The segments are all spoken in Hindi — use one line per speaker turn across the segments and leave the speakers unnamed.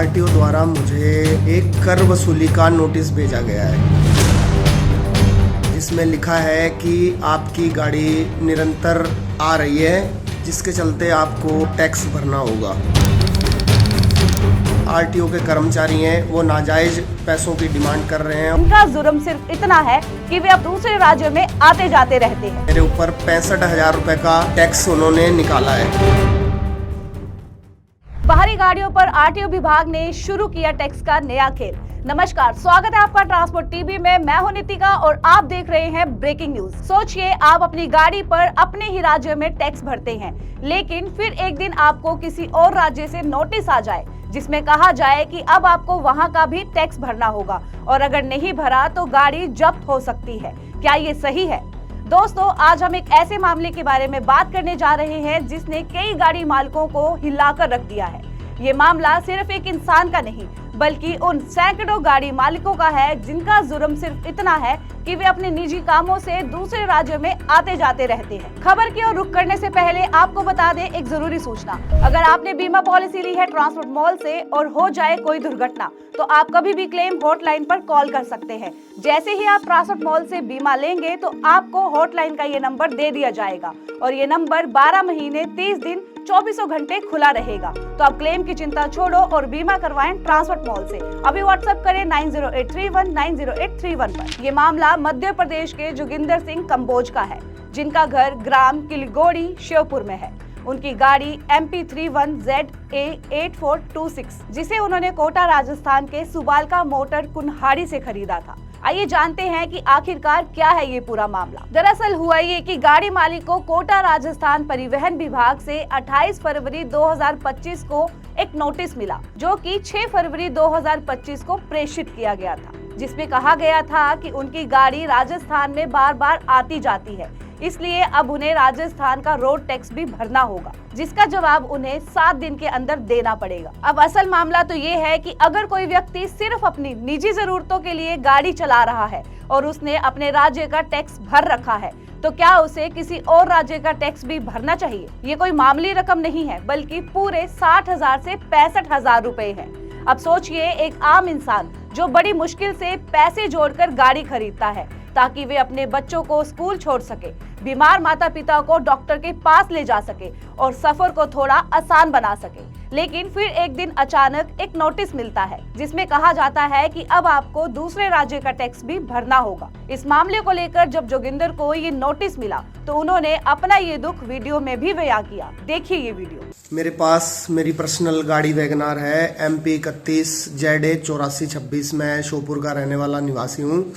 आरटीओ द्वारा मुझे एक कर वसूली का नोटिस भेजा गया है, जिसमें लिखा है कि आपकी गाड़ी निरंतर आ रही है, जिसके चलते आपको टैक्स भरना होगा। आरटीओ के कर्मचारी हैं, वो नाजायज पैसों की डिमांड कर रहे हैं।
उनका जुर्म सिर्फ इतना है कि वे अब दूसरे राज्यों में आते जाते रहते हैं।
मेरे ऊपर 65,000 रुपए का टैक्स उन्होंने निकाला है।
बाहरी गाड़ियों पर आरटीओ विभाग ने शुरू किया टैक्स का नया खेल। नमस्कार, स्वागत है आपका ट्रांसपोर्ट टीवी में। मैं हूं नितिका और आप देख रहे हैं ब्रेकिंग न्यूज। सोचिए, आप अपनी गाड़ी पर अपने ही राज्य में टैक्स भरते हैं, लेकिन फिर एक दिन आपको किसी और राज्य से नोटिस आ जाए जिसमें कहा जाए कि अब आपको वहां का भी टैक्स भरना होगा और अगर नहीं भरा तो गाड़ी जब्त हो सकती है। क्या ये सही है? दोस्तों, आज हम एक ऐसे मामले के बारे में बात करने जा रहे हैं जिसने कई गाड़ी मालिकों को हिलाकर रख दिया है। ये मामला सिर्फ एक इंसान का नहीं, बल्कि उन सैकड़ों गाड़ी मालिकों का है जिनका जुर्म सिर्फ इतना है कि वे अपने निजी कामों से दूसरे राज्यों में आते जाते रहते हैं। खबर की ओर रुख करने से पहले आपको बता दें एक जरूरी सूचना। अगर आपने बीमा पॉलिसी ली है ट्रांसपोर्ट मॉल से और हो जाए कोई दुर्घटना, तो आप कभी भी क्लेम हॉटलाइन पर कॉल कर सकते हैं। जैसे ही आप ट्रांसपोर्ट मॉल से बीमा लेंगे तो आपको हॉटलाइन का ये नंबर दे दिया जाएगा और ये नंबर 12 महीने 30 दिन 24 घंटे खुला रहेगा। तो आप क्लेम की चिंता छोड़ो और बीमा करवाएं ट्रांसपोर्ट मॉल से। अभी व्हाट्सएप करें 9083190831 पर। ये मामला मध्य प्रदेश के जोगिंदर सिंह कंबोज का है, जिनका घर ग्राम किलगोड़ी श्योपुर में है। उनकी गाड़ी MP31ZA8426, जिसे उन्होंने कोटा राजस्थान के सुबालका मोटर कुन्हाड़ी से खरीदा था। आइए जानते हैं कि आखिरकार क्या है ये पूरा मामला। दरअसल हुआ ये कि गाड़ी मालिक को कोटा राजस्थान परिवहन विभाग से 28 फरवरी 2025 को एक नोटिस मिला, जो कि 6 फरवरी 2025 को प्रेषित किया गया था, जिसमें कहा गया था कि उनकी गाड़ी राजस्थान में बार बार आती जाती है, इसलिए अब उन्हें राजस्थान का रोड टैक्स भी भरना होगा, जिसका जवाब उन्हें 7 दिन के अंदर देना पड़ेगा। अब असल मामला तो ये है कि अगर कोई व्यक्ति सिर्फ अपनी निजी जरूरतों के लिए गाड़ी चला रहा है और उसने अपने राज्य का टैक्स भर रखा है, तो क्या उसे किसी और राज्य का टैक्स भी भरना चाहिए? ये कोई मामूली रकम नहीं है, बल्कि पूरे 60,000 से 65,000 रुपए है। अब सोचिए, एक आम इंसान जो बड़ी मुश्किल से पैसे जोड़कर गाड़ी खरीदता है ताकि वे अपने बच्चों को स्कूल छोड़ सके, बीमार माता पिता को डॉक्टर के पास ले जा सके और सफर को थोड़ा आसान बना सके, लेकिन फिर एक दिन अचानक एक नोटिस मिलता है जिसमें कहा जाता है कि अब आपको दूसरे राज्य का टैक्स भी भरना होगा। इस मामले को लेकर जब जोगिंदर को ये नोटिस मिला तो उन्होंने अपना ये दुख वीडियो में भी बयां किया। देखिए ये वीडियो।
मेरे पास मेरी पर्सनल गाड़ी वैगनार है, MP31ZA8426। मैं श्योपुर का रहने वाला निवासी हूँ,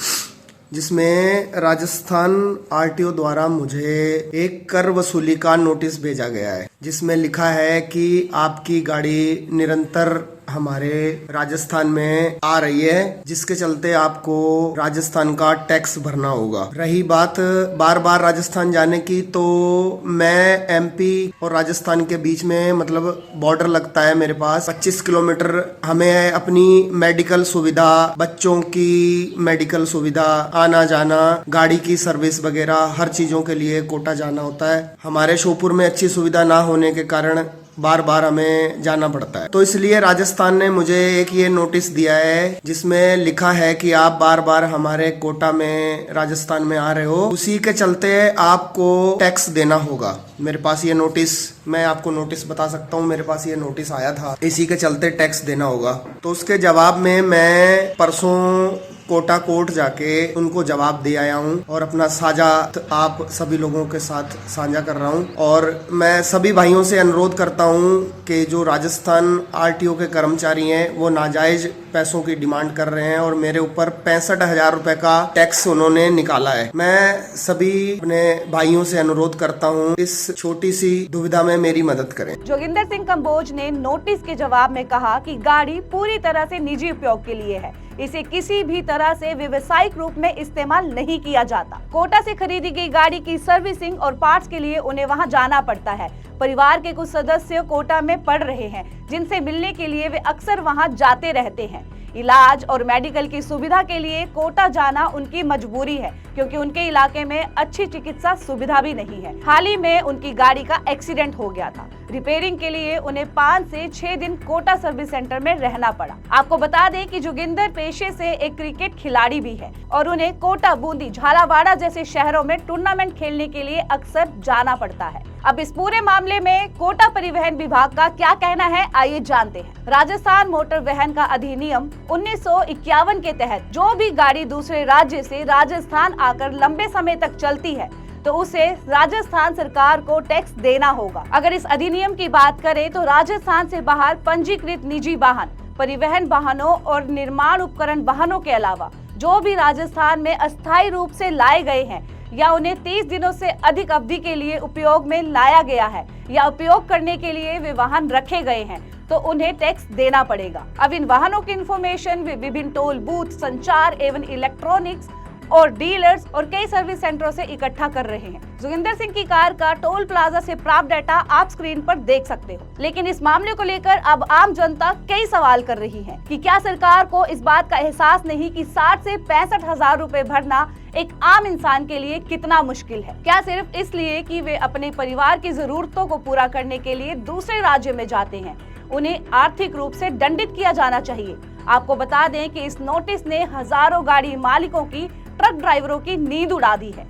जिसमें राजस्थान आरटीओ द्वारा मुझे एक कर वसूली का नोटिस भेजा गया है, जिसमें लिखा है कि आपकी गाड़ी निरंतर हमारे राजस्थान में आ रही है, जिसके चलते आपको राजस्थान का टैक्स भरना होगा। रही बात बार बार राजस्थान जाने की, तो मैं एमपी और राजस्थान के बीच में मतलब बॉर्डर लगता है मेरे पास 25 किलोमीटर। हमें अपनी मेडिकल सुविधा, बच्चों की मेडिकल सुविधा, आना जाना, गाड़ी की सर्विस वगैरह हर चीजों के लिए कोटा जाना होता है। हमारे श्योपुर में अच्छी सुविधा ना होने के कारण बार बार हमें जाना पड़ता है। तो इसलिए राजस्थान ने मुझे एक ये नोटिस दिया है, जिसमें लिखा है कि आप बार बार हमारे कोटा में राजस्थान में आ रहे हो, उसी के चलते आपको टैक्स देना होगा। मेरे पास ये नोटिस, मैं आपको नोटिस बता सकता हूँ, मेरे पास ये नोटिस आया था, इसी के चलते टैक्स देना होगा। तो उसके जवाब में मैं परसों कोटा कोर्ट जाके उनको जवाब दे आया हूँ और अपना साझा आप सभी लोगों के साथ साझा कर रहा हूँ। और मैं सभी भाइयों से अनुरोध करता हूँ कि जो राजस्थान आरटीओ के कर्मचारी हैं, वो नाजायज पैसों की डिमांड कर रहे हैं और मेरे ऊपर 65,000 रुपए का टैक्स उन्होंने निकाला है। मैं सभी अपने भाइयों से अनुरोध करता हूँ, इस छोटी सी दुविधा में मेरी मदद करें।
जोगिंदर सिंह कंबोज ने नोटिस के जवाब में कहा कि गाड़ी पूरी तरह से निजी उपयोग के लिए है, इसे किसी भी तरह से व्यवसायिक रूप में इस्तेमाल नहीं किया जाता। कोटा से खरीदी गई गाड़ी की सर्विसिंग और पार्ट्स के लिए उन्हें वहां जाना पड़ता है। परिवार के कुछ सदस्य कोटा में पढ़ रहे हैं, जिनसे मिलने के लिए वे अक्सर वहां जाते रहते हैं। इलाज और मेडिकल की सुविधा के लिए कोटा जाना उनकी मजबूरी है, क्योंकि उनके इलाके में अच्छी चिकित्सा सुविधा भी नहीं है। हाल ही में उनकी गाड़ी का एक्सीडेंट हो गया था। रिपेयरिंग के लिए उन्हें 5 से 6 दिन कोटा सर्विस सेंटर में रहना पड़ा। आपको बता दें कि जोगिंदर पेशे से एक क्रिकेट खिलाड़ी भी है और उन्हें कोटा, बूंदी, झालावाड़ जैसे शहरों में टूर्नामेंट खेलने के लिए अक्सर जाना पड़ता है। अब इस पूरे मामले में कोटा परिवहन विभाग का क्या कहना है, आइए जानते हैं। राजस्थान मोटर वाहन का अधिनियम 1951 के तहत जो भी गाड़ी दूसरे राज्य से राजस्थान आकर लंबे समय तक चलती है तो उसे राजस्थान सरकार को टैक्स देना होगा। अगर इस अधिनियम की बात करें तो राजस्थान से बाहर पंजीकृत निजी वाहन, परिवहन वाहनों और निर्माण उपकरण वाहनों के अलावा जो भी राजस्थान में अस्थायी रूप से लाए गए हैं या उन्हें 30 दिनों से अधिक अवधि के लिए उपयोग में लाया गया है या उपयोग करने के लिए वे वाहन रखे गए हैं तो उन्हें टैक्स देना पड़ेगा। अब इन वाहनों की इंफॉर्मेशन वे विभिन्न टोल बूथ, संचार एवं इलेक्ट्रॉनिक्स और डीलर्स और कई सर्विस सेंटरों से इकट्ठा कर रहे हैं। जोगिंदर सिंह की कार का टोल प्लाजा से प्राप्त डाटा आप स्क्रीन पर देख सकते हो। लेकिन इस मामले को लेकर अब आम जनता कई सवाल कर रही है कि क्या सरकार को इस बात का एहसास नहीं कि 60 से 65 हजार रुपए भरना एक आम इंसान के लिए कितना मुश्किल है। क्या सिर्फ इसलिए कि वे अपने परिवार की जरूरतों को पूरा करने के लिए दूसरे राज्य में जाते हैं, उन्हें आर्थिक रूप से दंडित किया जाना चाहिए। आपको बता दें कि इस नोटिस ने हजारों गाड़ी मालिकों की, ट्रक ड्राइवरों की नींद उड़ा दी है।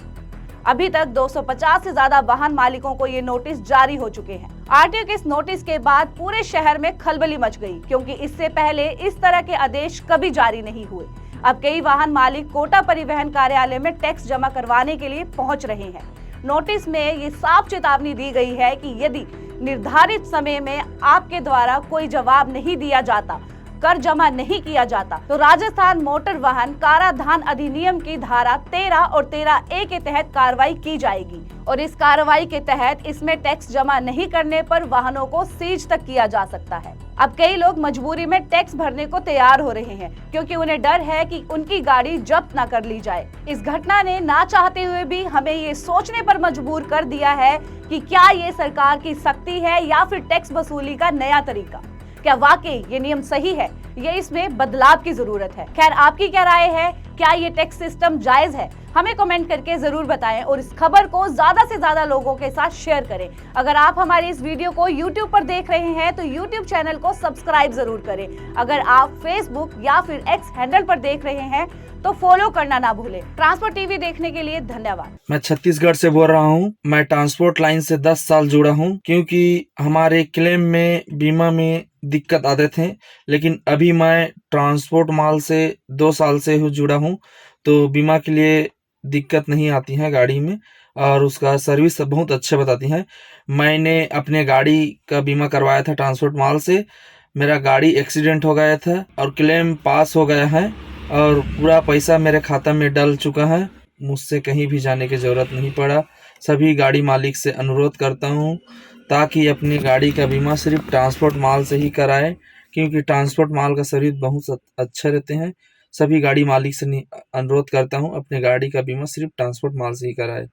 अभी तक 250 से ज्यादा वाहन मालिकों को ये नोटिस जारी हो चुके हैं। आरटीओ के इस नोटिस के बाद पूरे शहर में खलबली मच गई, क्योंकि इससे पहले इस तरह के आदेश कभी जारी नहीं हुए। अब कई वाहन मालिक कोटा परिवहन कार्यालय में टैक्स जमा करवाने के लिए पहुंच रहे हैं। नोटिस में ये साफ चेतावनी दी गई है कि यदि निर्धारित समय में आपके द्वारा कोई जवाब नहीं दिया जाता, कर जमा नहीं किया जाता तो राजस्थान मोटर वाहन कराधान अधिनियम की धारा 13 और 13A के तहत कार्रवाई की जाएगी और इस कार्रवाई के तहत इसमें टैक्स जमा नहीं करने पर वाहनों को सीज तक किया जा सकता है। अब कई लोग मजबूरी में टैक्स भरने को तैयार हो रहे हैं, क्योंकि उन्हें डर है कि उनकी गाड़ी जब्त न कर ली जाए। इस घटना ने ना चाहते हुए भी हमें ये सोचने पर मजबूर कर दिया है कि क्या ये सरकार की सख्ती है या फिर टैक्स वसूली का नया तरीका। क्या वाकई ये नियम सही है या इसमें बदलाव की जरूरत है? खैर, आपकी क्या राय है? क्या ये टैक्स सिस्टम जायज है? हमें कमेंट करके जरूर बताएं और इस खबर को ज्यादा से ज्यादा लोगों के साथ शेयर करें। अगर आप हमारी इस वीडियो को YouTube पर देख रहे हैं तो YouTube चैनल को सब्सक्राइब जरूर करें। अगर आप Facebook या फिर X हैंडल पर देख रहे हैं तो फॉलो करना ना भूलें। ट्रांसपोर्ट टीवी देखने के लिए धन्यवाद।
मैं छत्तीसगढ़ से बोल रहा हूँ। मैं ट्रांसपोर्ट लाइन से 10 साल जुड़ा हूँ, क्योंकि हमारे क्लेम में, बीमा में दिक्कत आते थे। लेकिन अभी मैं ट्रांसपोर्ट माल से 2 साल से जुड़ा हूँ, तो बीमा के लिए दिक्कत नहीं आती है गाड़ी में और उसका सर्विस बहुत अच्छे बताती है। मैंने अपने गाड़ी का बीमा करवाया था ट्रांसपोर्ट माल से। मेरा गाड़ी एक्सीडेंट हो गया था और क्लेम पास हो गया है और पूरा पैसा मेरे खाता में डल चुका है। मुझसे कहीं भी जाने की ज़रूरत नहीं पड़ा। सभी गाड़ी मालिक से अनुरोध करता हूँ ताकि अपनी गाड़ी का बीमा सिर्फ ट्रांसपोर्ट माल से ही कराएं, क्योंकि ट्रांसपोर्ट माल का सर्विस बहुत अच्छे रहते हैं। सभी गाड़ी मालिक से अनुरोध करता हूँ अपने गाड़ी का बीमा सिर्फ ट्रांसपोर्ट माल से ही कराएं।